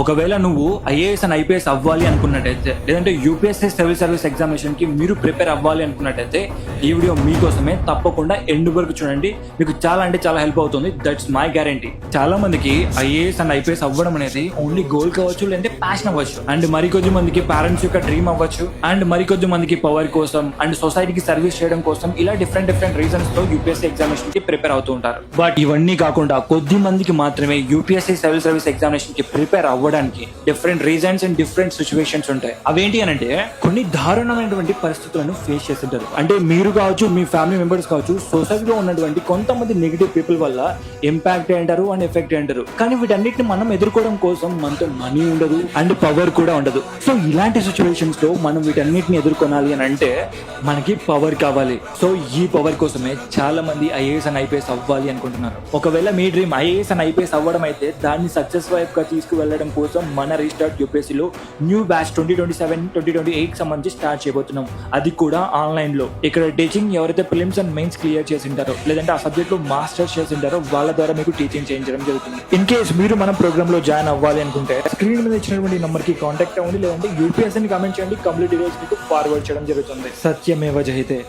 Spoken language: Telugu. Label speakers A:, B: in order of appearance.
A: ఒకవేళ నువ్వు ఐఏఎస్ అండ్ ఐపీఎస్ అవ్వాలి అనుకున్నట్టయితే, లేదంటే యూపీఎస్సీ సివిల్ సర్వీస్ ఎగ్జామినేషన్ కి మీరు ప్రిపేర్ అవ్వాలి అనుకున్నట్టయితే ఈ వీడియో మీకోసమే. తప్పకుండా ఎండ్ వరకు చూడండి, మీకు చాలా అంటే చాలా హెల్ప్ అవుతుంది. That's my guarantee. చాలా మందికి ఐఏఎస్ అండ్ ఐపీఎస్ అవ్వడం అనేది ఓన్లీ గోల్ కావచ్చు, లేదంటే ప్యాషన్ అవ్వచ్చు, అండ్ మరికొద్ది మందికి పేరెంట్స్ యొక్క డ్రీమ్ అవ్వచ్చు, అండ్ మరికొద్ది మందికి పవర్ కోసం అండ్ సొసైటీకి సర్వీస్ చేయడం కోసం ఇలా డిఫరెంట్ రీజన్స్ తో యూపీఎస్సీ ఎగ్జామినేషన్ కి ప్రిపేర్ అవుతూ ఉంటారు. బట్ ఇవన్నీ కాకుండా కొద్ది మందికి మాత్రమే యూపీఎస్సీ సివిల్ సర్వీస్ ఎగ్జామినేషన్ కి ప్రిపేర్ అవ్వడానికి different reasons and different situations ఉంటాయి. అవేంటి అని అంటే, కొన్ని దారుణమైనటువంటి పరిస్థితులను ఫేస్ చేస్తుంటారు. అంటే మీరు కావచ్చు, మీ ఫ్యామిలీ మెంబర్స్ కావచ్చు, సొసైటీలో ఉన్నటువంటి కొంతమంది నెగిటివ్ పీపుల్ వల్ల ఇంపాక్ట్ అయ్యారు అండ్ ఎఫెక్ట్ అయ్యారు. కానీ వీటన్నిటిని మనం ఎదుర్కోవడం కోసం మనతో మనీ ఉండదు అండ్ పవర్ కూడా ఉండదు. సో ఇలాంటి సిచ్యువేషన్స్ లో మనం వీటన్నిటిని ఎదుర్కొనాలి అని అంటే మనకి పవర్ కావాలి. సో ఈ పవర్ కోసమే చాలా మంది ఐఏఎస్ అండ్ ఐపీఎస్ అవ్వాలి అనుకుంటున్నారు. ఒకవేళ మీ డ్రీమ్ ఐఏఎస్ అండ్ ఐపీఎస్ అవ్వడం అయితే దాన్ని సక్సెస్ వైపు గా తీసుకువెళ్ళడం కోసం మన రీస్టార్ట్ యూపీఎస్సీలో న్యూ బ్యాచ్ 2027-2028 సంబంధించి స్టార్ట్ చేయబోతున్నాం. అది కూడా ఆన్లైన్ లో. ఇక్కడ టీచింగ్ ఎవరైతే ప్రిలిమ్స్ అండ్ మెయిన్స్ క్లియర్ చేసి ఉంటారో, లేదంటే ఆ సబ్జెక్ట్ లో మాస్టర్స్ చేసి ఉంటారో వాళ్ళ ద్వారా మీకు టీచింగ్ చేయించడం జరుగుతుంది. ఇన్ కేస్ మీరు మన ప్రోగ్రామ్ లో జాయిన్ అవ్వాలి అనుకుంటే స్క్రీన్ మీద ఇచ్చినటువంటి నంబర్ కి కాంటాక్ట్ అవ్వండి, లేదంటే యూపీఎస్సీ ని కామెంట్ చేయండి. కంప్లీట్ డీటెయిల్స్ మీకు ఫార్వర్డ్ చేయడం జరుగుతుంది. సత్యమేవ జయతే.